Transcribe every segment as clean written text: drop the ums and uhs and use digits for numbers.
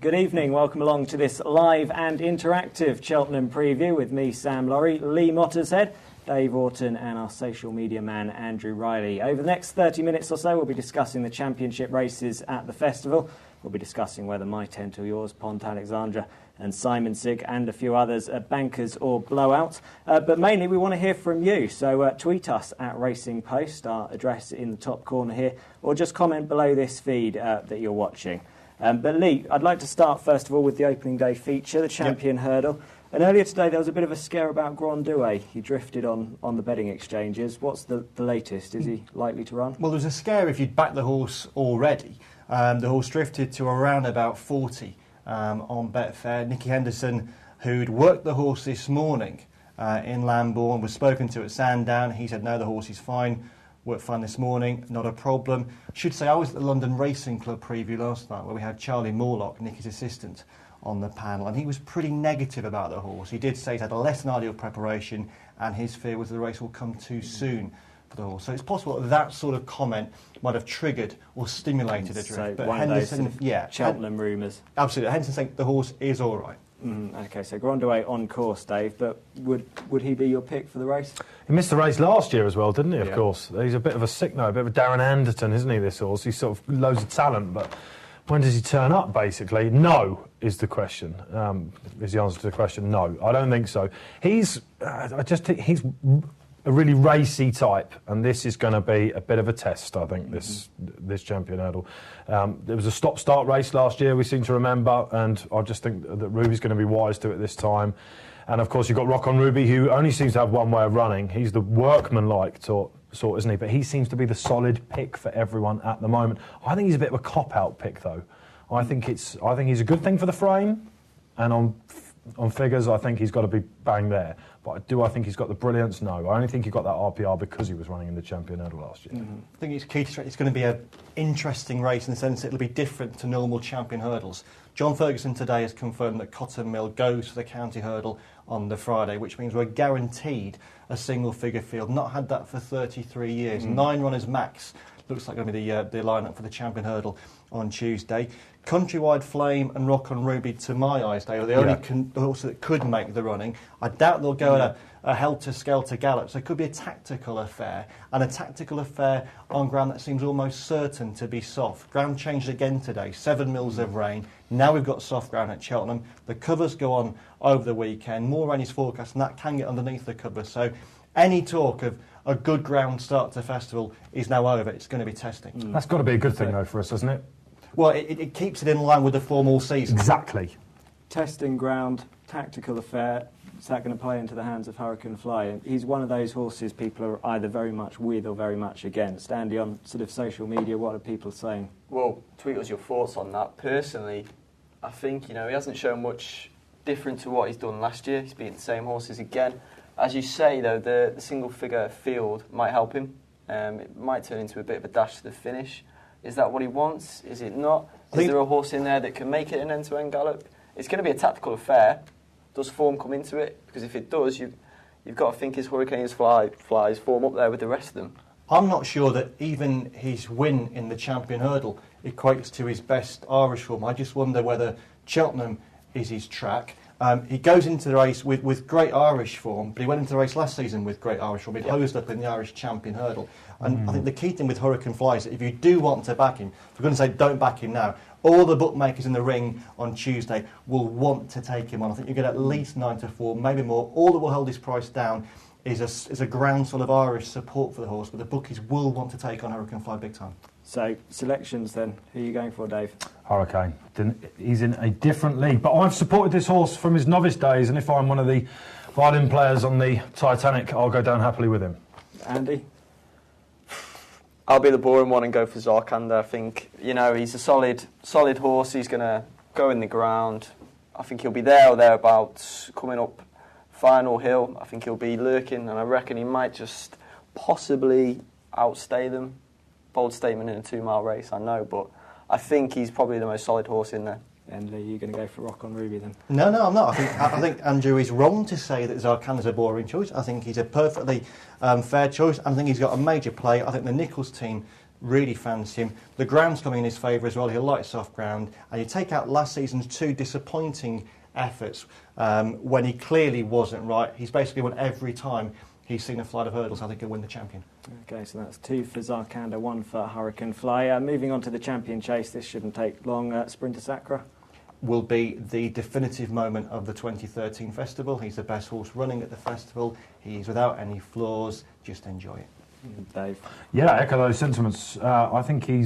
Good evening, welcome along to this live and interactive Cheltenham preview with me, Sam Laurie, Lee Mottershead, Dave Orton and our social media man, Andrew Riley. Over the next 30 minutes or so, we'll be discussing the championship races at the festival. We'll be discussing whether My 10 to Yours, Pont Alexandra and Simon Sig and a few others are bankers or blowouts. But mainly we want to hear from you, so tweet us at Racing Post, our address in the top corner here, or just comment below this feed that you're watching. But Lee, I'd like to start first of all with the opening day feature, the champion hurdle. And earlier today there was a bit of a scare about Grand Douay. He drifted on the betting exchanges. What's the latest? Is he likely to run? Well, there was a scare if you'd backed the horse already. The horse drifted to around about 40 on Betfair. Nicky Henderson, who'd worked the horse this morning in Lambourne, was spoken to at Sandown. He said, no, the horse is fine. Worked fine this morning, not a problem. I should say I was at the London Racing Club preview last night where we had Charlie Morlock, Nicky's assistant, on the panel, and he was pretty negative about the horse. He did say he's had a less than ideal preparation and his fear was the race will come too soon for the horse. So it's possible that sort of comment might have triggered or stimulated a drift. So but one Henderson, of those Cheltenham rumours. Absolutely. Henderson saying the horse is all right. OK, so Grand Douay on course, Dave, but would he be your pick for the race? He missed the race last year as well, didn't he, of course? He's a bit of a sick note, a bit of a Darren Anderton, isn't he, this horse? He's sort of loads of talent, but when does he turn up, basically? No, is the question. Is the answer to the question, no. I don't think so. He's a really racy type, and this is going to be a bit of a test, I think, this champion hurdle. There was a stop-start race last year, we seem to remember, and I just think that Ruby's going to be wise to it this time. And, of course, you've got Rock on Ruby, who only seems to have one way of running. He's the workman-like sort, isn't he? But he seems to be the solid pick for everyone at the moment. I think he's a bit of a cop-out pick, though. I think he's a good thing for the frame, and on figures, I think he's got to be bang there. But do I think he's got the brilliance? No. I only think he got that RPR because he was running in the champion hurdle last year. I think it's key to it's going to be an interesting race in the sense it'll be different to normal champion hurdles. John Ferguson today has confirmed that Cotton Mill goes for the county hurdle on the Friday, which means we're guaranteed a single-figure field. Not had that for 33 years. 9 runners max. Looks like going to be the lineup for the champion hurdle on Tuesday. Countrywide Flame and Rock on Ruby, to my eyes, they are the only horses that could make the running. I doubt they'll go at a helter-skelter gallop, so it could be a tactical affair, and a tactical affair on ground that seems almost certain to be soft. Ground changed again today, 7 mils of rain. Now we've got soft ground at Cheltenham. The covers go on over the weekend. More rain is forecast, and that can get underneath the covers. So any talk of a good ground start to the festival is now over. It's going to be testing. That's got to be a good thing, though, for us, hasn't it? Well, it keeps it in line with the form all season. Exactly. Testing ground, tactical affair. Is that going to play into the hands of Hurricane Fly? He's one of those horses people are either very much with or very much against. Andy, on sort of social media, what are people saying? Well, tweet us your thoughts on that. Personally, I think, he hasn't shown much different to what he's done last year. He's beaten the same horses again. As you say, though, the single-figure field might help him. It might turn into a bit of a dash to the finish. Is that what he wants? Is it not? Is there a horse in there that can make it an end-to-end gallop? It's going to be a tactical affair. Does form come into it? Because if it does, you've got to think his Hurricanes flies form up there with the rest of them. I'm not sure that even his win in the champion hurdle equates to his best Irish form. I just wonder whether Cheltenham is his track. He goes into the race with great Irish form, but he went into the race last season with great Irish form. He hosed up in the Irish champion hurdle. And I think the key thing with Hurricane Fly is that if you do want to back him, if we're going to say don't back him now, all the bookmakers in the ring on Tuesday will want to take him on. I think you get at least 9 to 4, maybe more. All that will hold his price down is a groundswell of Irish support for the horse, but the bookies will want to take on Hurricane Fly big time. So, selections then. Who are you going for, Dave? Hurricane. He's in a different league. But I've supported this horse from his novice days, and if I'm one of the violin players on the Titanic, I'll go down happily with him. Andy? I'll be the boring one and go for Zarkanda. I think, he's a solid horse. He's going to go in the ground. I think he'll be there or thereabouts coming up final hill. I think he'll be lurking, and I reckon he might just possibly outstay them. Bold statement in a 2-mile race, I know, but I think he's probably the most solid horse in there. And are you going to go for Rock on Ruby then? No, I'm not. I think Andrew is wrong to say that Zarkanda's a boring choice. I think he's a perfectly fair choice. I think he's got a major play. I think the Nichols team really fancy him. The ground's coming in his favour as well. He'll like soft ground. And you take out last season's 2 disappointing efforts when he clearly wasn't right. He's basically won every time he's seen a flight of hurdles. I think he'll win the champion. Okay, so that's 2 for Zarkanda, 1 for Hurricane Fly. Moving on to the champion chase, this shouldn't take long. Sprinter Sacre will be the definitive moment of the 2013 festival. He's the best horse running at the festival. He's without any flaws. Just enjoy it. Dave? Yeah, echo those sentiments. I think he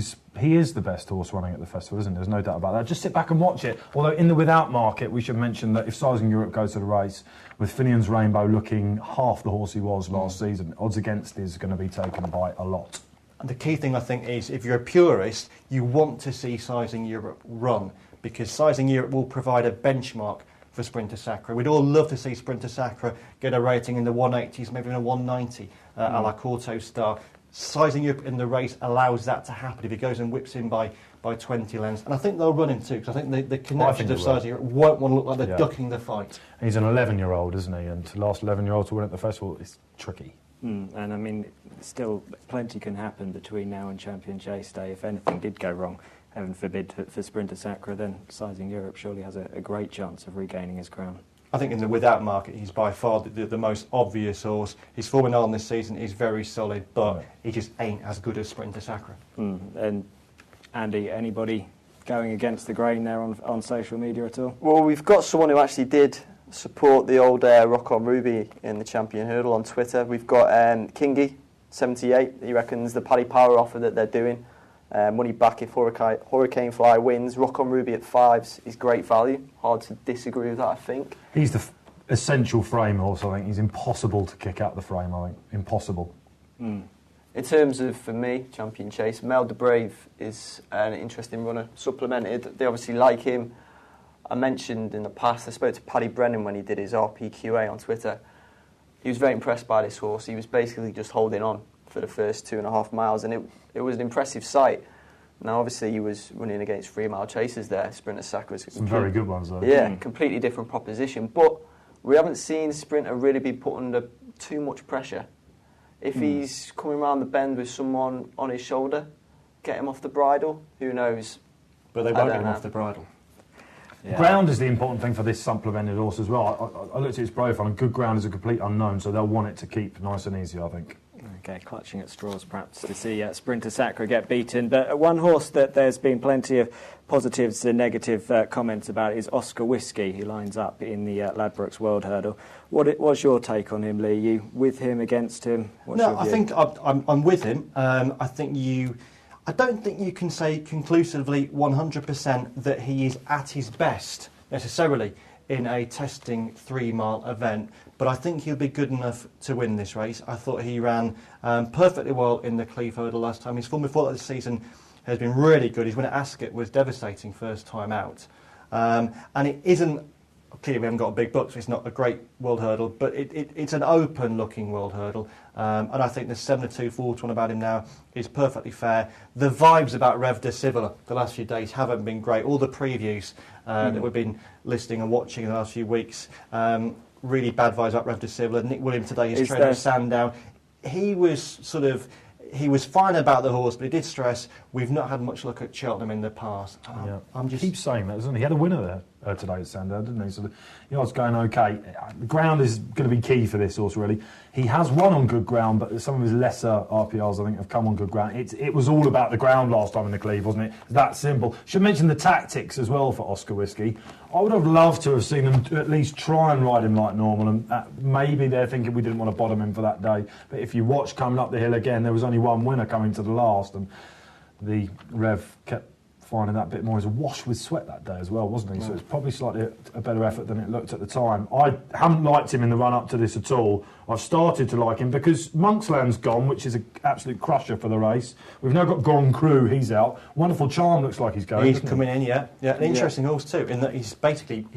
is the best horse running at the festival, isn't he? There's no doubt about that. Just sit back and watch it. Although in the without market, we should mention that if Sizing Europe goes to the race, with Finian's Rainbow looking half the horse he was last season, odds against is going to be taken by a lot. And the key thing, I think, is if you're a purist, you want to see Sizing Europe run, because Sizing Europe will provide a benchmark for Sprinter Sacre. We'd all love to see Sprinter Sacre get a rating in the 180s, maybe in a 190, a la Corto Star. Sizing Europe in the race allows that to happen if he goes and whips in by 20 lengths. And I think they'll run him too, because I think the connections of Sizing Europe won't want to look like they're ducking the fight. He's an 11-year-old, isn't he? And the last 11-year-old to win at the festival is tricky. And I mean, still plenty can happen between now and Champion Chase Day. If anything did go wrong, heaven forbid, for Sprinter Sacre, then Sizing Europe surely has a great chance of regaining his crown. I think in the without market, he's by far the most obvious horse. His form on this season is very solid, but he just ain't as good as Sprinter Sacre. And Andy, anybody going against the grain there on social media at all? Well, we've got someone who actually did support the old Rock on Ruby in the Champion Hurdle on Twitter. We've got Kingy, 78. He reckons the Paddy Power offer that they're doing, money back if Hurricane Fly wins. Rock on Ruby at 5s is great value. Hard to disagree with that, I think. He's the essential frame horse, I think. He's impossible to kick out the frame, I think. Impossible. In terms of, for me, Champion Chase, Mel de Brave is an interesting runner. Supplemented, they obviously like him. I mentioned in the past, I spoke to Paddy Brennan when he did his RPQA on Twitter. He was very impressed by this horse. He was basically just holding on for the first 2.5 miles, and it was an impressive sight. Now, obviously, he was running against 3-mile chasers there. Sprinter Sacre was some very good ones, though. Yeah, completely different proposition. But we haven't seen Sprinter really be put under too much pressure. If he's coming around the bend with someone on his shoulder, get him off the bridle, who knows? But they won't get him off the bridle. Yeah. Ground is the important thing for this supplemented horse as well. I looked at his profile, and good ground is a complete unknown, so they'll want it to keep nice and easy, I think. Okay, clutching at straws perhaps to see Sprinter Sacre get beaten. But one horse that there's been plenty of positives and negative comments about is Oscar Whiskey, who lines up in the Ladbrokes World Hurdle. What's your take on him, Lee? You with him, against him? I think I'm with him. I don't think you can say conclusively 100% that he is at his best necessarily in a testing 3-mile event, but I think he'll be good enough to win this race. I thought he ran perfectly well in the Cleve Hurdle last time. His form before that this season has been really good. His win at Ascot was devastating first time out. And it isn't, clearly we haven't got a big book, so it's not a great World Hurdle, but it's an open-looking World Hurdle. And I think the 7-2 forward one about him now is perfectly fair. The vibes about Rev de Civil the last few days haven't been great. All the previews that we've been listening and watching in the last few weeks, really bad vibes about Rev de Civil. Nick Williams today is training Sandown. He was fine about the horse, but he did stress we've not had much luck at Cheltenham in the past. He keeps saying that, doesn't he? He had a winner there today at Sandown, didn't he? So the odds going okay. The ground is going to be key for this horse, really. He has won on good ground, but some of his lesser RPRs, I think, have come on good ground. It was all about the ground last time in the Cleve, wasn't it? That simple. Should mention the tactics as well for Oscar Whiskey. I would have loved to have seen them at least try and ride him like normal, and maybe they're thinking we didn't want to bottom him for that day. But if you watch coming up the hill again, there was only one winner coming to the last, and the Rev kept finding that bit more as a wash with sweat that day as well, wasn't he? So it's probably slightly a better effort than it looked at the time. I haven't liked him in the run-up to this at all. I've started to like him because Monksland's gone, which is an absolute crusher for the race. We've now got Grand Cru, he's out. Wonderful Charm looks like he's going. He's coming in, yeah. An interesting horse too, in that he's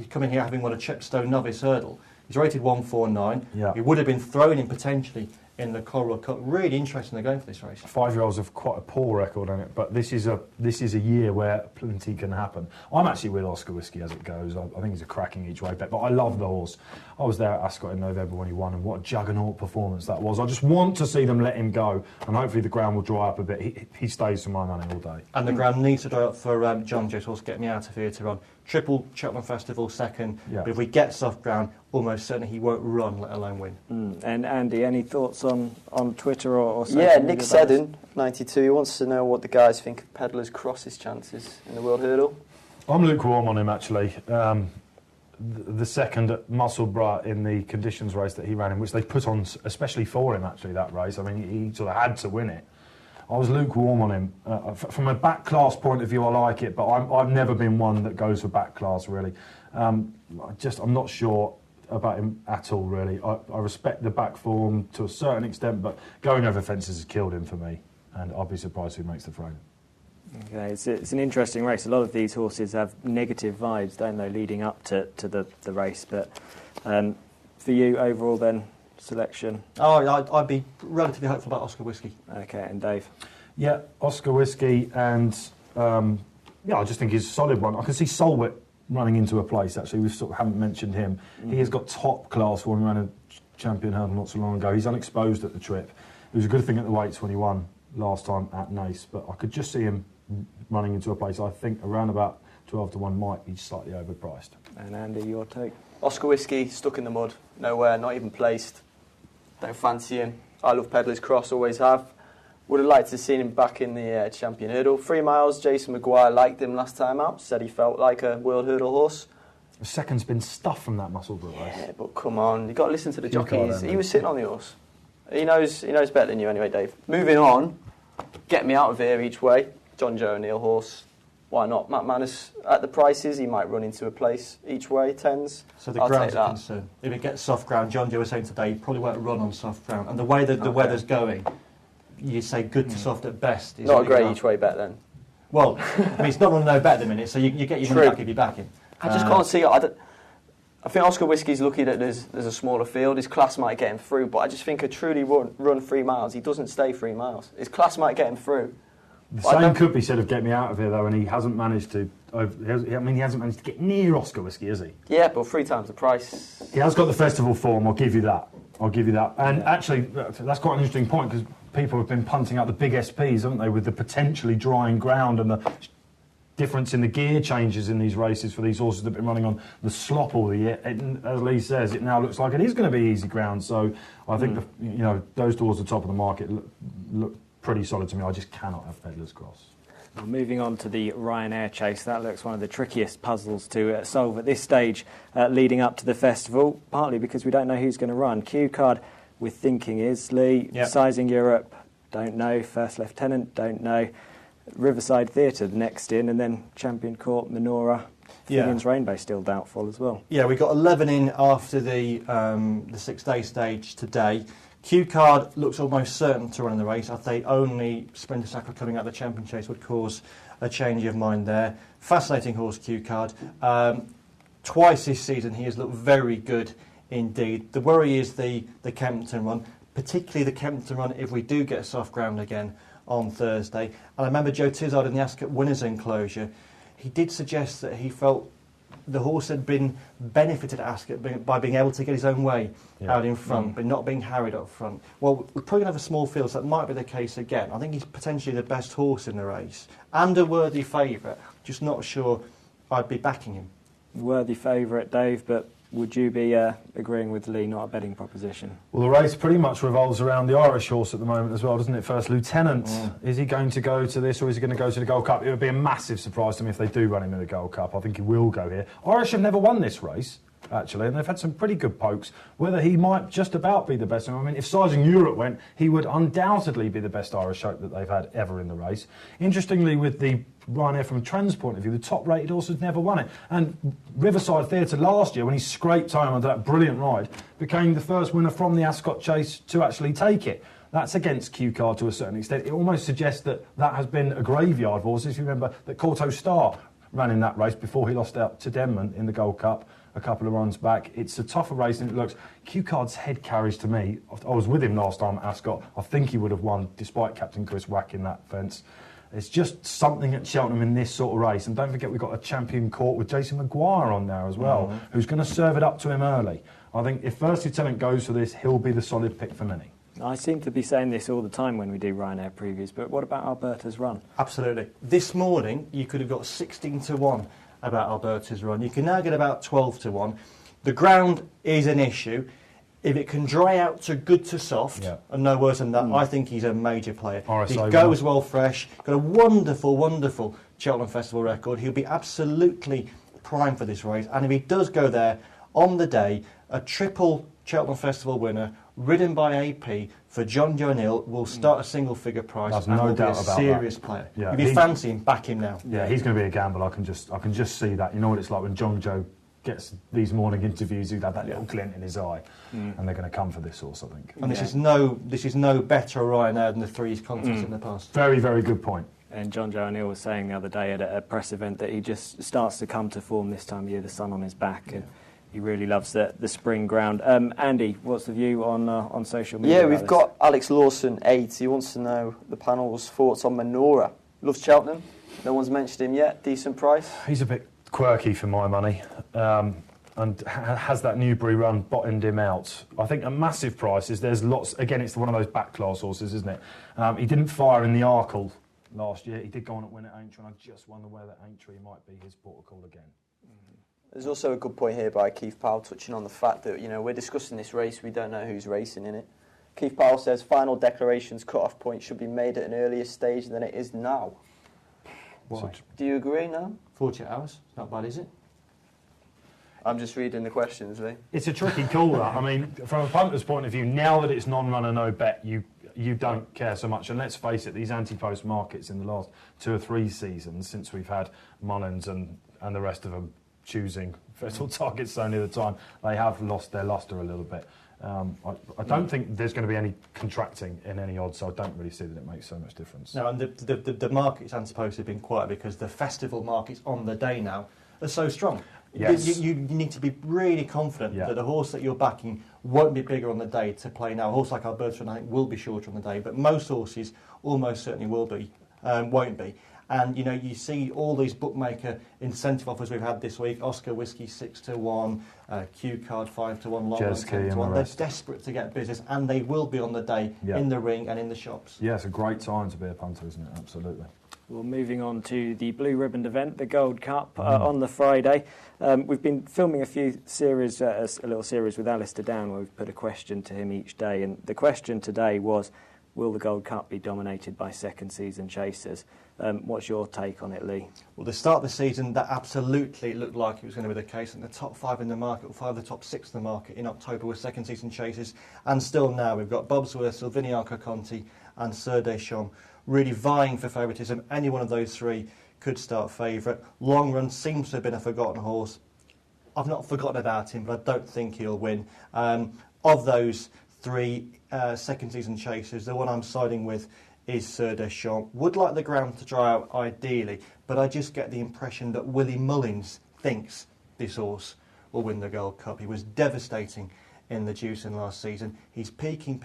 coming here having won a Chepstow Novice Hurdle. He's rated 149. Yeah. He would have been thrown in potentially in the Coral Cup. Really interesting they're going for this race. 5-year-olds have quite a poor record on it, but this is a year where plenty can happen. I'm actually with Oscar Whiskey as it goes. I think he's a cracking each way bet, but I love the horse. I was there at Ascot in November when he won, and what a juggernaut performance that was. I just want to see them let him go, and hopefully the ground will dry up a bit. He stays for my money all day. And the ground needs to dry up for John Joe's horse, Get Me Out of Here, to run. Triple Cheltenham Festival second, but if we get soft ground, almost certainly he won't run, let alone win. And Andy, any thoughts on Twitter or social media? Yeah, Nick Seddon, 92, he wants to know what the guys think of Pedlar's Cross's chances in the World Hurdle. I'm lukewarm on him, actually. The second at Musselburgh in the conditions race that he ran in, which they put on especially for him, actually, that race. I mean, he sort of had to win it. I was lukewarm on him. From a back class point of view, I like it, but I've never been one that goes for back class, really. I'm not sure about him at all, really. I respect the back form to a certain extent, but going over fences has killed him for me, and I'll be surprised who makes the frame. Okay, it's an interesting race. A lot of these horses have negative vibes, don't they, leading up to the race. But for you, overall, then, selection? I'd be relatively hopeful about Oscar Whiskey. Okay, and Dave? Yeah, Oscar Whiskey, and I just think he's a solid one. I can see Solwit running into a place, actually. We sort of haven't mentioned him. He has got top class for him. He ran a champion hurdle not so long ago. He's unexposed at the trip. It was a good thing at the weights when he won last time at Naas, but I could just see him running into a place. I think around about 12 to 1 might be slightly overpriced. And Andy, your take? Oscar Whiskey, stuck in the mud, nowhere, not even placed. Don't fancy him. I love Pedlar's Cross, always have. Would have liked to have seen him back in the champion hurdle. 3 miles, Jason Maguire liked him last time out, said he felt like a world hurdle horse. The second's been stuffed from that Musselburgh race. Yeah, but come on, you've got to listen to the jockeys. He was sitting on the horse. He knows better than you anyway, Dave. Moving on, Get Me Out of Here each way. John Joe O'Neill horse. Why not? Matt Manus, at the prices, he might run into a place each way, 10s. So the ground's a concern. If it gets soft ground, John Joe was saying today, he probably won't run on soft ground. And the way that the weather's going, you say good to soft at best. Not a great each way bet then. Well, I mean, it's not running no bet at the minute, so you get your money back if you back him. I just can't see it. I think Oscar Whiskey's lucky that there's a smaller field. His class might get him through, but I just think a truly run 3 miles, he doesn't stay 3 miles. His class might get him through. The same could be said of Get Me Out of Here, though, and he hasn't managed to. He hasn't managed to get near Oscar Whiskey, has he? Yeah, but 3 times the price. He has got the festival form. I'll give you that. And actually, that's quite an interesting point because people have been punting out the big SPs, haven't they, with the potentially drying ground and the difference in the gear changes in these races for these horses that have been running on the slop all the year. As Lee says, it now looks like it is going to be easy ground. So I think those towards the top of the market look pretty solid to me. I just cannot have Pedlar's Cross. Well, moving on to the Ryanair chase, that looks one of the trickiest puzzles to solve at this stage leading up to the festival, partly because we don't know who's going to run. Q card, we're thinking is Lee. Yep. Sizing Europe, don't know. First Lieutenant, don't know. Riverside Theatre next in, and then Champion Court, Menorah. Higgins Rainbow still doubtful as well. Yeah, we got 11 in after the 6-day stage today. Q card looks almost certain to run in the race. I'd say only Sprinter Sackler coming out of the champion chase would cause a change of mind there. Fascinating horse, Q card. Twice this season he has looked very good indeed. The worry is the Kempton run, particularly the Kempton run if we do get soft ground again on Thursday. And I remember Joe Tizard in the Ascot Winners' Enclosure, he did suggest that he felt the horse had been benefited at Ascot by being able to get his own way out in front, but not being harried up front. Well, we're probably going to have a small field, so that might be the case again. I think he's potentially the best horse in the race and a worthy favourite. Just not sure I'd be backing him. Worthy favourite, Dave, but would you be agreeing with Lee, not a betting proposition? Well, the race pretty much revolves around the Irish horse at the moment as well, doesn't it? First Lieutenant. Is he going to go to this or is he going to go to the Gold Cup? It would be a massive surprise to me if they do run him in the Gold Cup. I think he will go here. Irish have never won this race, actually, and they've had some pretty good pokes. Whether he might just about be the best. I mean, if Sizing Europe went, he would undoubtedly be the best Irish hope that they've had ever in the race. Interestingly, with the Ryanair from a trends point of view, the top-rated horse has never won it. And Riverside Theatre last year, when he scraped home under that brilliant ride, became the first winner from the Ascot Chase to actually take it. That's against Q card to a certain extent. It almost suggests that has been a graveyard of horses. If you remember that Corto Star ran in that race before he lost out to Denman in the Gold Cup a couple of runs back. It's a tougher race than it looks. Q-Card's head carries to me. I was with him last time at Ascot. I think he would have won, despite Captain Chris whacking that fence. It's just something at Cheltenham in this sort of race. And don't forget, we've got a champion court with Jason Maguire on there as well, who's going to serve it up to him early. I think if First Lieutenant goes for this, he'll be the solid pick for many. I seem to be saying this all the time when we do Ryanair previews, but what about Alberta's run? Absolutely. This morning, you could have got 16-1 about Alberta's run. You can now get about 12-1. The ground is an issue. If it can dry out to good to soft, and no worse than that, I think he's a major player. He goes well fresh, got a wonderful, wonderful Cheltenham Festival record. He'll be absolutely prime for this race. And if he does go there on the day, a triple Cheltenham Festival winner, ridden by AP for John Joe O'Neill, will start a single-figure price. There's and no will doubt be a about serious that. player. Yeah, if you fancy him, back him now. Yeah, he's going to be a gamble. I can just see that. You know what it's like when John Joe gets these morning interviews, he'd have that little glint in his eye, and they're going to come for this horse, I think. And this is no better Ryanair than the Threes contest in the past. Very, very good point. And John Joe O'Neill was saying the other day at a press event that he just starts to come to form this time of year, the sun on his back, and he really loves the spring ground. Andy, what's the view on social media? Yeah, we've got Alex Lawson, 8. He wants to know the panel's thoughts on Manora. Loves Cheltenham. No one's mentioned him yet. Decent price. He's a bit quirky for my money, and has that Newbury run bottomed him out. I think at massive prices, there's lots. Again, it's one of those back class horses, isn't it? He didn't fire in the Arkle last year. He did go on at win at Aintree, and I just wonder whether Aintree might be his port of call again. There's also a good point here by Keith Powell touching on the fact that, we're discussing this race, we don't know who's racing in it. Keith Powell says final declarations cut-off point should be made at an earlier stage than it is now. Why? Do you agree now? 48 hours, not bad, is it? I'm just reading the questions, Lee. It's a tricky call, that. I mean, from a punter's point of view, now that it's non-runner, no bet, you don't care so much. And let's face it, these anti-post markets in the last 2 or 3 seasons, since we've had Mullins and the rest of them choosing festival targets so near the time, they have lost their lustre a little bit. I don't think there's going to be any contracting in any odds, so I don't really see that it makes so much difference. No, and the markets anti-post have been quiet because the festival markets on the day now are so strong. Yes. You need to be really confident that the horse that you're backing won't be bigger on the day to play now. A horse like Alberta, I think, will be shorter on the day, but most horses almost certainly won't be. And, you see all these bookmaker incentive offers we've had this week. Oscar Whiskey 6-1, Q-Card 5-1, Long Run 10-1. They're desperate to get business, and they will be on the day in the ring and in the shops. Yeah, it's a great time to be a punter, isn't it? Absolutely. Well, moving on to the Blue Ribbon event, the Gold Cup, on the Friday. We've been filming a little series with Alistair Down, where we've put a question to him each day. And the question today was, will the Gold Cup be dominated by second-season chasers? What's your take on it, Lee? Well, the start of the season, that absolutely looked like it was going to be the case. And the top 5 in the market, or 5 of the top 6 in the market in October were second-season chasers. And still now, we've got Bobsworth, Silvini Alcoconti and Sir Deschamps really vying for favouritism. Any one of those 3 could start favourite. Long Run seems to have been a forgotten horse. I've not forgotten about him, but I don't think he'll win. Of those 3 second-season chasers, the one I'm siding with is Sir Deschamps. Would like the ground to dry out ideally, but I just get the impression that Willie Mullins thinks this horse will win the Gold Cup. He was devastating in the Dewson last season. He's peaking,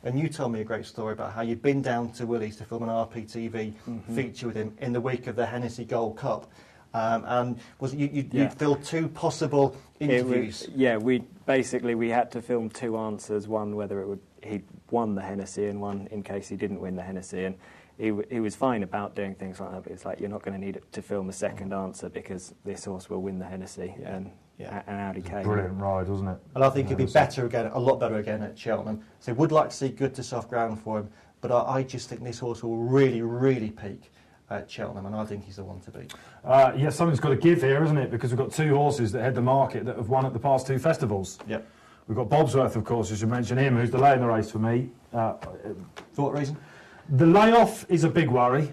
and you told me a great story about how you'd been down to Willie's to film an RPTV feature with him in the week of the Hennessy Gold Cup. And was it you filmed 2 possible interviews? We had to film 2 answers, one whether he'd won the Hennessy and one in case he didn't win the Hennessy. And he was fine about doing things like that, but it's like you're not going to need to film a second answer because this horse will win the Hennessy. And out he came. Brilliant ride, wasn't it? And I think he'd be better again, a lot better again at Cheltenham. So would like to see good to soft ground for him, but I just think this horse will really, really peak at Cheltenham, and I think he's the one to beat. Something's got to give here, isn't it? Because we've got 2 horses that head the market that have won at the past 2 festivals. Yep. We've got Bobsworth, of course, as you mentioned him, who's delaying the race for me. For what reason? The layoff is a big worry.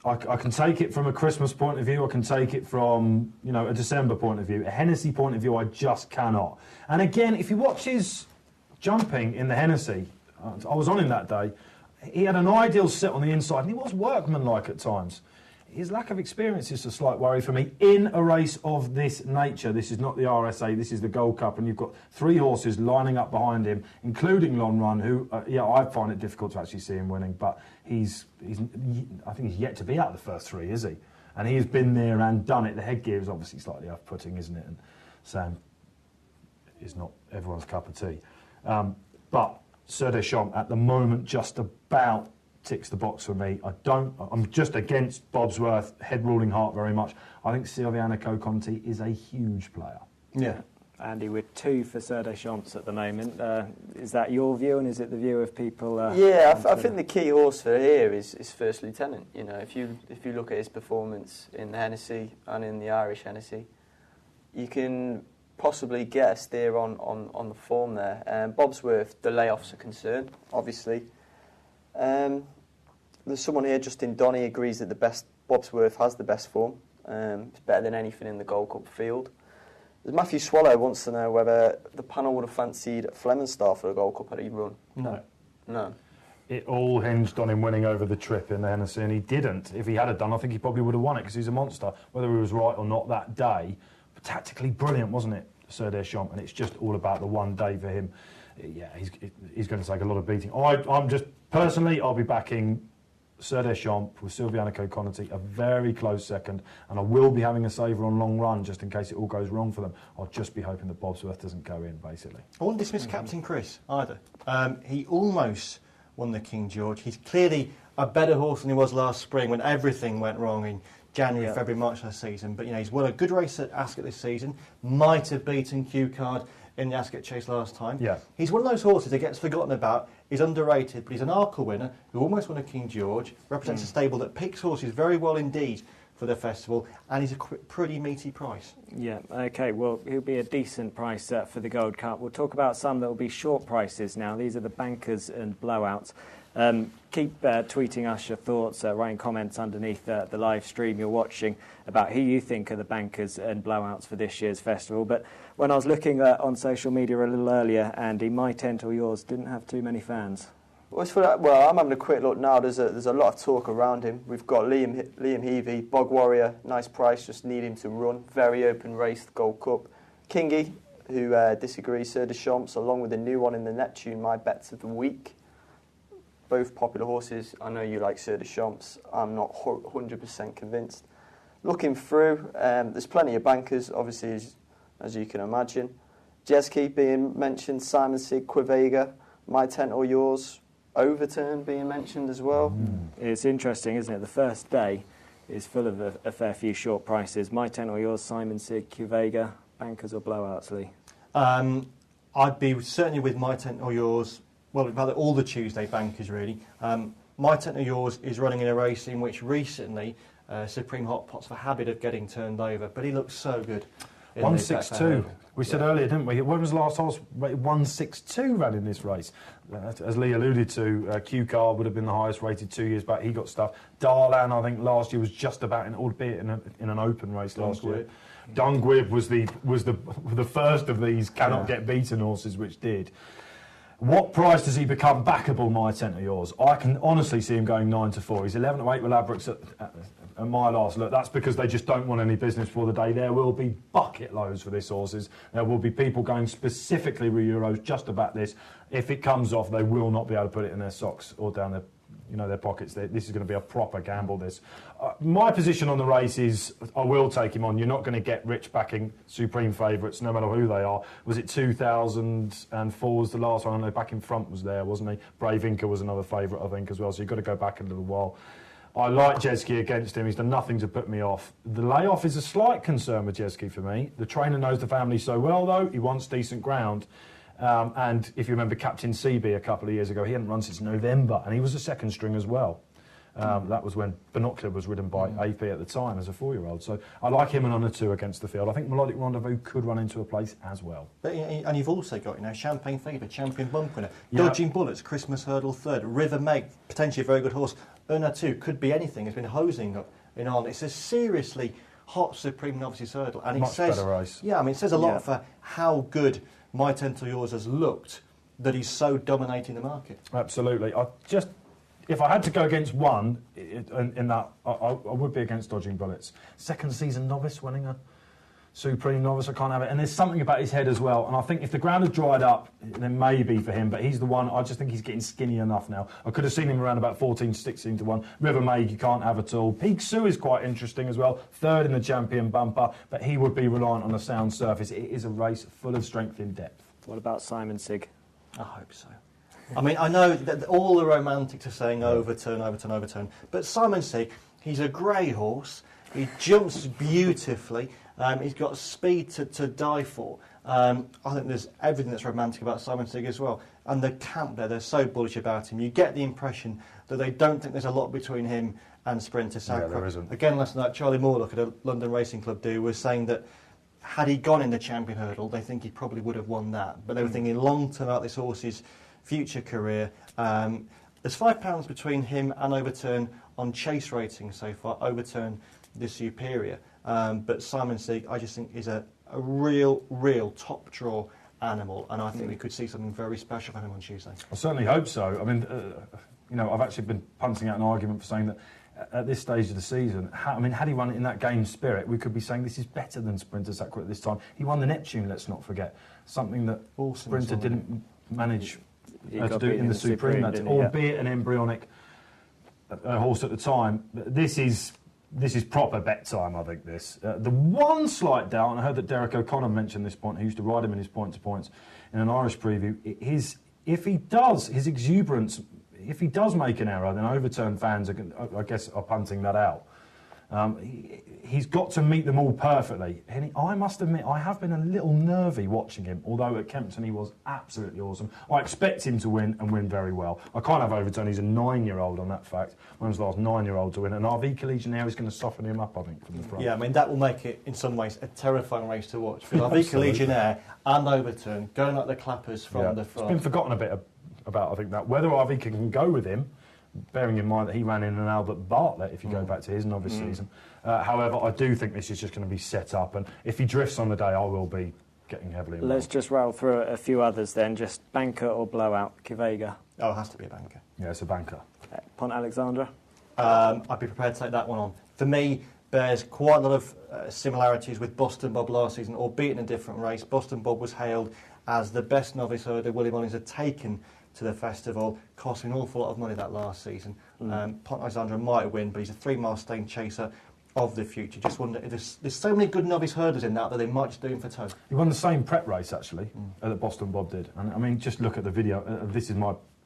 I can take it from a Christmas point of view. I can take it from a December point of view. A Hennessy point of view, I just cannot. And again, if you watch his jumping in the Hennessy, I was on him that day. He had an ideal sit on the inside, and he was workmanlike at times. His lack of experience is a slight worry for me in a race of this nature. This is not the RSA, this is the Gold Cup, and you've got 3 horses lining up behind him, including Long Run, who, I find it difficult to actually see him winning, but I think he's yet to be out of the first 3, is he? And he has been there and done it. The headgear is obviously slightly off-putting, isn't it? And Sam is not everyone's cup of tea. But Sir Deschamps, at the moment, just about ticks the box for me. I'm just against Bobsworth, head ruling heart very much. I think Silviano Conti is a huge player. Yeah. Andy, we're 2 for Sir Deschamps at the moment. Is that your view, and is it the view of people? I think the key horse for here is First Lieutenant. You know, if you look at his performance in the Hennessy and in the Irish Hennessy, you can possibly get a steer on the form there. Bobsworth, the layoffs are concerned, obviously. There's someone here, Justin Donny, agrees that Bobsworth has the best form. It's better than anything in the Gold Cup field. Matthew Swallow wants to know whether the panel would have fancied Flemenstar for the Gold Cup had he run. No. It all hinged on him winning over the trip in the Hennessy, and he didn't. If he had done, I think he probably would have won it because he's a monster, whether he was right or not that day. But tactically brilliant, wasn't it, Sir Deschamps? And it's just all about the one day for him. Yeah, he's going to take a lot of beating. I'm just, personally, I'll be backing Sir Deschamps with Silviano Conti, a very close second, and I will be having a saver on Long Run just in case it all goes wrong for them. I'll just be hoping that Bobsworth doesn't go in, basically. I wouldn't dismiss Captain Chris either. He almost won the King George. He's clearly a better horse than he was last spring when everything went wrong in January, February, March last season. But he's won a good race at Ascot this season. Might have beaten Q Card in the Ascot Chase last time. Yeah. He's one of those horses that gets forgotten about. He's underrated, but he's an Arkle winner who almost won a King George, represents a stable that picks horses very well indeed for the festival, and he's a pretty meaty price. Yeah, OK, well, he'll be a decent price for the Gold Cup. We'll talk about some that will be short prices now. These are the bankers and blowouts. Keep tweeting us your thoughts, writing comments underneath the live stream you're watching about who you think are the bankers and blowouts for this year's festival. But when I was looking on social media a little earlier, Andy, My Tent or Yours didn't have too many fans. Well, I'm having a quick look now. There's a lot of talk around him. We've got Liam Heavey, Bog Warrior, nice price, just need him to run. Very open race, the Gold Cup. Kingy, who disagrees, Sir Deschamps, along with the new one in the Neptune, my bets of the week. Both popular horses. I know you like Sir Deschamps. I'm not 100% convinced. Looking through, there's plenty of bankers, obviously, as you can imagine. Jeski being mentioned, Simon Sig, Quivega, My Tent or Yours, Overturn being mentioned as well. It's interesting, isn't it? The first day is full of a fair few short prices. My Tent or Yours, Simon Sig, Quivega, bankers or blowouts, Lee? I'd be certainly with My Tent or Yours. Well, rather all the Tuesday bankers, really. My Tent or Yours is running in a race in which recently Supreme Hot Pot's a habit of getting turned over, but he looks so good. 162. We said earlier, didn't we? When was the last horse 162 ran in this race? As Lee alluded to, Q Card would have been the highest rated 2 years back. He got stuff. Darlan, I think, last year was just about, albeit in an open race last year. Dungwib was the first of these cannot get beaten horses, which did. What price does he become backable, My Tent or Yours? I can honestly see him going 9 to 4. He's 11 to 8 with Labrooks at my last look. That's because they just don't want any business for the day. There will be bucket loads for these horses. There will be people going specifically with Euros just about this. If it comes off, they will not be able to put it in their socks or down their pockets. This is going to be a proper gamble, this. My position on the race is I will take him on. You're not going to get rich backing supreme favourites, no matter who they are. Was it 2004 was the last one? I know Back in Front was there, wasn't he? Brave Inca was another favourite, I think, as well. So you've got to go back a little while. I like Jeski against him. He's done nothing to put me off. The layoff is a slight concern with Jeski for me. The trainer knows the family so well, though. He wants decent ground. And if you remember Captain CB a couple of years ago, he hadn't run since November, and he was a second string as well. That was when Binocular was ridden by AP at the time as a 4-year-old. So I like him on a 2 against the field. I think Melodic Rendezvous could run into a place as well. But, and you've also got, Champagne Fever, Champion Bump winner, Dodging Bullets, Christmas Hurdle 3rd, River Meg, potentially a very good horse. Una 2 could be anything. Has been hosing up in Arnold. It's a seriously hot Supreme Novices Hurdle, and much better race. Yeah, I mean, it says a lot for how good My Tent or Yours has looked that he's so dominating the market. Absolutely. if I had to go against one in that, I would be against Dodging Bullets. Second season novice winning a Supreme novice, I can't have it. And there's something about his head as well. And I think if the ground had dried up, then maybe for him. But he's the one, I just think he's getting skinny enough now. I could have seen him around about 14 to 16 to 1. River Maid, you can't have at all. Peak Sue is quite interesting as well. Third in the champion bumper. But he would be reliant on a sound surface. It is a race full of strength in depth. What about Simon Sigg? I hope so. I mean, I know that all the romantics are saying overturn. But Simon Sigg, he's a grey horse. He jumps beautifully. He's got speed to die for. I think there's everything that's romantic about Simon Sigg as well. And the camp there, they're so bullish about him. You get the impression that they don't think there's a lot between him and Sprinter Sacre. Yeah, there isn't. Again, last night, Charlie Morlock at a London Racing Club was saying that had he gone in the champion hurdle, they think he probably would have won that. But they were thinking long-term about this horse's future career. There's £5 between him and Overturn on chase rating so far. Overturn the superior. But Simon Sigg, I just think, is a real top draw animal, and I think we could see something very special from him on Tuesday. I certainly hope so. I mean, I've actually been punting out an argument for saying that at this stage of the season, had he run it in that game spirit, we could be saying this is better than Sprinter Sacre at this time. He won the Neptune, let's not forget, something that Sprinter didn't manage to do in the Supreme, albeit an embryonic horse at the time. This is proper bet time, I think, this. The one slight doubt, and I heard that Derek O'Connor mentioned this point, who used to ride him in his point-to-points in an Irish preview, if he does make an error, then Overturn fans, I guess, are punting that out. He's got to meet them all perfectly. And I must admit, I have been a little nervy watching him, although at Kempton he was absolutely awesome. I expect him to win, and win very well. I can't have Overturn, he's a 9-year-old on that fact. When was the last 9-year-old to win? And RV Collegionaire is going to soften him up, I think, from the front. Yeah, I mean, that will make it, in some ways, a terrifying race to watch. With RV Collegionaire and Overturn going like the clappers from the front. It's been forgotten a bit about, I think, that. Whether RV can go with him, bearing in mind that he ran in an Albert Bartlett, if you go back to his novice season. However, I do think this is just going to be set up, and if he drifts on the day, I will be getting heavily involved. Let's just roll through a few others then. Just banker or blowout, Kivega. Oh, it has to be a banker. Yeah, it's a banker. Pont Alexandra. I'd be prepared to take that one on. For me, bears quite a lot of similarities with Boston Bob last season, albeit in a different race. Boston Bob was hailed as the best novice herder Willie Mullins had taken to the festival, costing an awful lot of money that last season. Pont Alexandra might win, but he's a 3-mile staying chaser of the future. Just wonder, there's so many good novice herders in that they might just do him for toe. He won the same prep race, actually, that Boston Bob did. And I mean, just look at the video. This is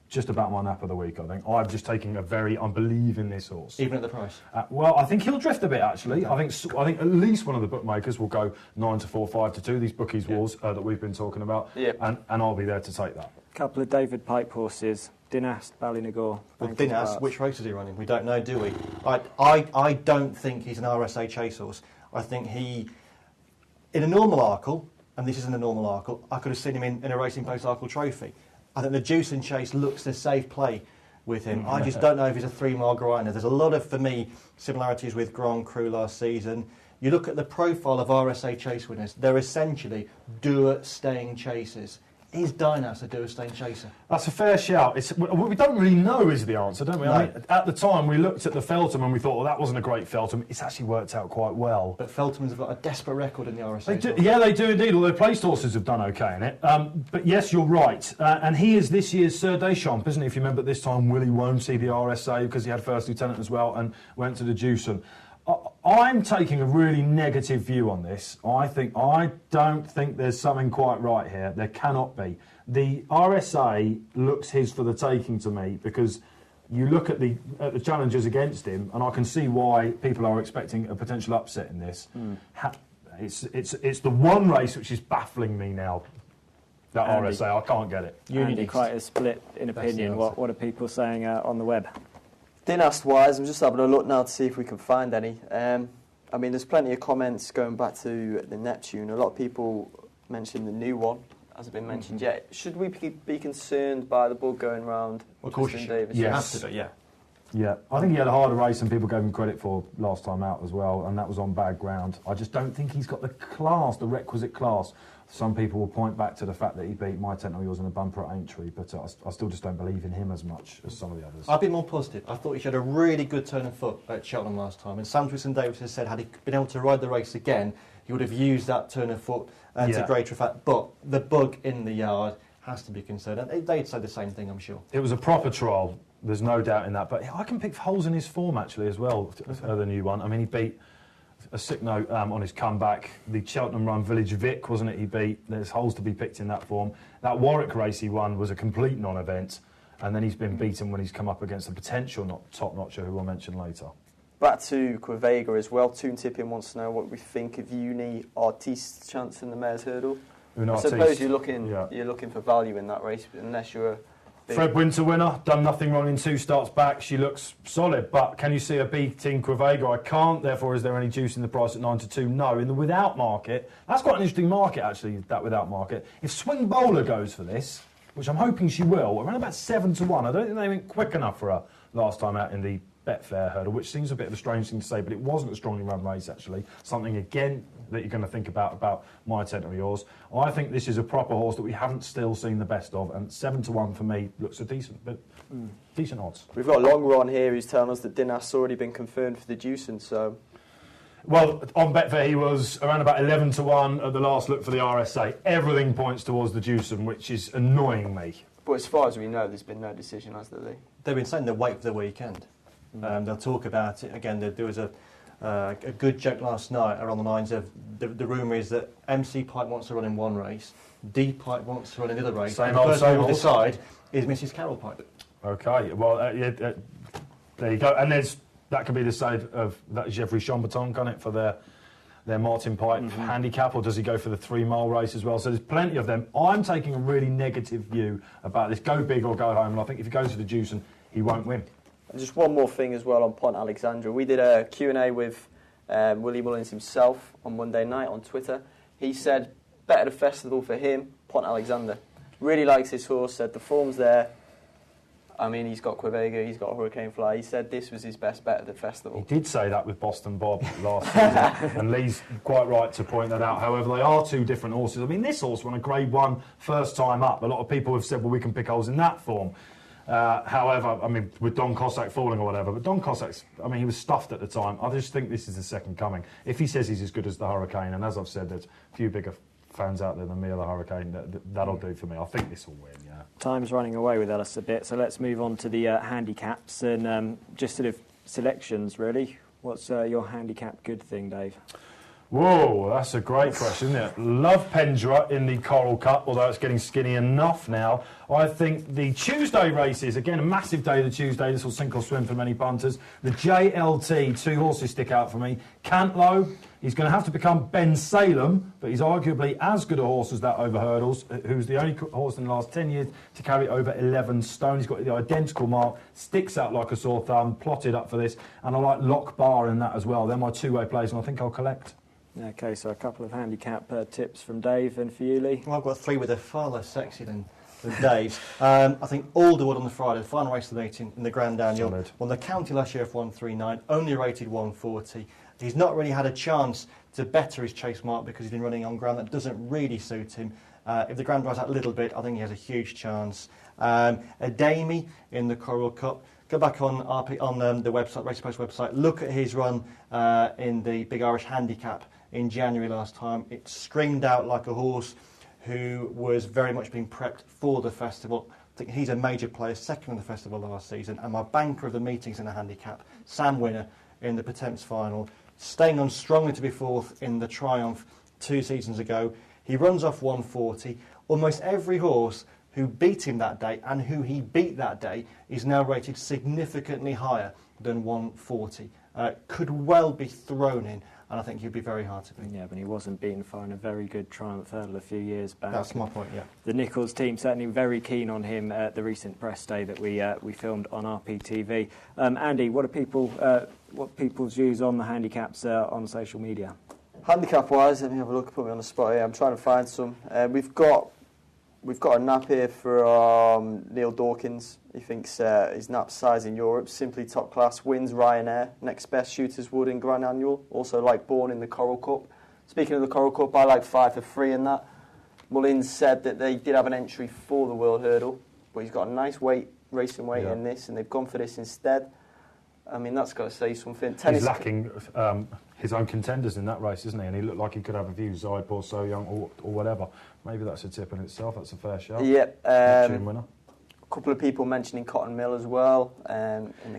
just about my nap of the week, I think. I'm just taking I believe in this horse. Even at the price? Well, I think he'll drift a bit, actually. Okay. I think at least one of the bookmakers will go 9 to 4, 5 to 2, these bookies wars that we've been talking about. Yep. And I'll be there to take that. Couple of David Pipe horses. Dinast, Ballynagore. Well, Dinast, which race is he running? We don't know, do we? I don't think he's an RSA chase horse. I think in a normal Arkle, and this isn't a normal Arkle, I could have seen him in a Racing Post Arkle Trophy. I think the Juice and Chase looks a safe play with him. I just don't know if he's a 3-mile grinder. There's a lot of, for me, similarities with Grand Cru last season. You look at the profile of RSA chase winners, they're essentially doer-staying chasers. Is Dynas a doer-staying chaser? That's a fair shout. What we don't really know is the answer, don't we? No. I mean, at the time, we looked at the Feltham and we thought, well, that wasn't a great Feltham. It's actually worked out quite well. But Feltham's have got a desperate record in the RSA. They do indeed, although placed horses have done OK in it. But yes, you're right. And he is this year's Sir Deschamps, isn't he? If you remember, at this time, Willie won't see the RSA because he had First Lieutenant as well and went to the Jewson. I'm taking a really negative view on this. I don't think there's something quite right here. There cannot be. The RSA looks his for the taking to me because you look at the challengers against him, and I can see why people are expecting a potential upset in this. It's the one race which is baffling me now. That Andy, RSA, I can't get it. Andy, quite a split in opinion. What are people saying on the web? Dinast-wise, I'm just having a look now to see if we can find any. I mean, there's plenty of comments going back to the Neptune. A lot of people mentioned the new one, hasn't been mentioned yet. Should we be concerned by the bug going round? Of course you should. Yes. You have to, yeah. Yeah, I think he had a harder race than people gave him credit for last time out as well, and that was on bad ground. I just don't think he's got the class, the requisite class. Some people will point back to the fact that he beat My Tent or Yours in a bumper at Aintree, but I still just don't believe in him as much as some of the others. I'd be more positive. I thought he showed a really good turn of foot at Cheltenham last time, and Sam Twisten-Davies has said had he been able to ride the race again, he would have used that turn of foot to greater effect. But the bug in the yard has to be concerned, and they'd say the same thing, I'm sure. It was a proper trial, there's no doubt in that, but I can pick holes in his form actually as well, the new one. I mean, he beat a sick note on his comeback. The Cheltenham Run Village Vic, wasn't it, he beat? There's holes to be picked in that form. That Warwick race he won was a complete non-event, and then he's been beaten when he's come up against a potential top-notcher who we'll mention later. Back to Quevega as well. Toon Tipping wants to know what we think of Uni Artiste's chance in the Mares Hurdle. I suppose you're looking for value in that race, unless you're a big... Fred Winter winner, done nothing wrong in 2 starts back. She looks solid, but can you see her beating Quevega? I can't. Therefore, is there any juice in the price at 9 to 2? No. In the without market, that's quite an interesting market actually. That without market. If Swing Bowler goes for this, which I'm hoping she will, around about 7 to 1. I don't think they went quick enough for her last time out in the Betfair Hurdle, which seems a bit of a strange thing to say, but it wasn't a strongly run race actually. Something again that you're going to think about My Tent or Yours. I think this is a proper horse that we haven't still seen the best of, and 7 to 1 for me looks a decent odds. We've got a long run here who's telling us that Dinas's already been confirmed for the Deucin, so... Well, on Betfair he was around about 11 to 1 at the last look for the RSA. Everything points towards the Deucin, which is annoying me. But as far as we know, there's been no decision, has there, Lee? They've been saying they'll wait for the weekend. They'll talk about it. Again, there was a good joke last night around the lines of the rumour is that MC Pipe wants to run in one race, D Pipe wants to run in the other race, and the person who will decide is Mrs Carroll Pipe. Okay, well, there you go. And that could be the side of that Jeffrey Chamberton, can't it, for their Martin Pipe handicap, or does he go for the 3-mile race as well? So there's plenty of them. I'm taking a really negative view about this. Go big or go home, and I think if he goes to the Deucin, he won't win. And just one more thing as well on Pont Alexandra. We did a Q&A with Willie Mullins himself on Monday night on Twitter. He said, better the festival for him, Pont Alexander. Really likes his horse, said the form's there. I mean, he's got Quevega, he's got Hurricane Fly. He said this was his best bet at the festival. He did say that with Boston Bob last season, and Lee's quite right to point that out. However, they are 2 different horses. I mean, this horse won a Grade 1 first time up. A lot of people have said, well, we can pick holes in that form. However, I mean, with Don Cossack falling or whatever, but Don Cossack's, I mean, he was stuffed at the time. I just think this is the second coming. If he says he's as good as the Hurricane, and as I've said, there's a few bigger fans out there than me or the Hurricane, that'll do for me. I think this will win, yeah. Time's running away with us a bit, so let's move on to the handicaps and just sort of selections, really. What's your handicap good thing, Dave? Whoa, that's a great question, isn't it? Love Pendra in the Coral Cup, although it's getting skinny enough now. I think the Tuesday races, again, a massive day the Tuesday. This will sink or swim for many punters. The JLT, 2 horses stick out for me. Cantlow, he's going to have to become Ben Salem, but he's arguably as good a horse as that over hurdles, who's the only horse in the last 10 years to carry over 11 stone. He's got the identical mark, sticks out like a sore thumb, plotted up for this, and I like Lock Bar in that as well. They're my 2-way plays, and I think I'll collect. OK, so a couple of handicap tips from Dave, and for you, Lee? Well, I've got 3 with a far less sexy than Dave's. I think Alderwood on the Friday, the final race of the meeting in the Grand Annual. Won the county last year for 139, only rated 140. He's not really had a chance to better his chase mark because he's been running on ground that doesn't really suit him. If the ground dries out a little bit, I think he has a huge chance. Adami in the Coral Cup. Go back on the website, Racing Post website, look at his run in the Big Irish Handicap in January last time. It screamed out like a horse who was very much being prepped for the festival. I think he's a major player, second in the festival last season. And my banker of the meetings in the handicap, Sam Winner, in the Pertemps final, staying on strongly to be 4th in the Triumph 2 seasons ago. He runs off 140. Almost every horse who beat him that day and who he beat that day is now rated significantly higher than 140. Could well be thrown in, and I think he'd be very hard to beat. Yeah, but he wasn't beaten for in a very good Triumph Hurdle a few years back. That's my point, yeah. The Nichols team certainly very keen on him at the recent press day that we filmed on RPTV. Andy, what people's views on the handicaps on social media? Handicap-wise, let me have a look, put me on the spot here. I'm trying to find some. We've got We've got a nap here for Neil Dawkins. He thinks his nap size in Europe simply top class. Wins Ryanair, next best Shooters Wood in Grand Annual. Also like Bourne in the Coral Cup. Speaking of the Coral Cup, I like 5 for 3 in that. Mullins said that they did have an entry for the World Hurdle, but he's got a nice racing weight in this, and they've gone for this instead. I mean, that's got to say something. He's lacking his own contenders in that race, isn't he? And he looked like he could have a view, Zaidpour, So Young, or whatever. Maybe that's a tip in itself. That's a fair shout. Yeah. Winner. A couple of people mentioning Cotton Mill as well.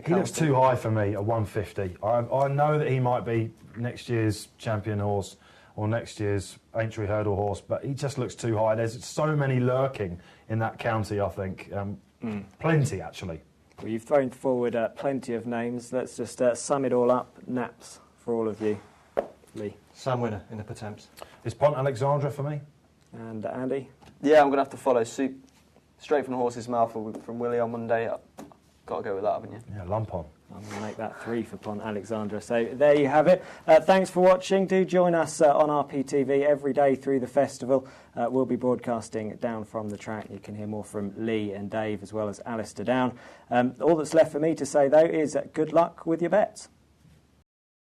He looks too high for me at 150. I know that he might be next year's champion horse or next year's Aintree Hurdle horse, but he just looks too high. There's so many lurking in that county, I think. Plenty, actually. Well, you've thrown forward plenty of names. Let's just sum it all up. Naps for all of you. Lee. Sam Winner in the Pertemps. Is Pont Alexandra for me? And Andy? Yeah, I'm going to have to follow suit. Straight from the horse's mouth from Willie on Monday. Got to go with that, haven't you? Yeah, lump on. I'm going to make that 3 for Pont Alexandra. So there you have it. Thanks for watching. Do join us on RPTV every day through the festival. We'll be broadcasting down from the track. You can hear more from Lee and Dave as well as Alistair Down. All that's left for me to say, though, is good luck with your bets.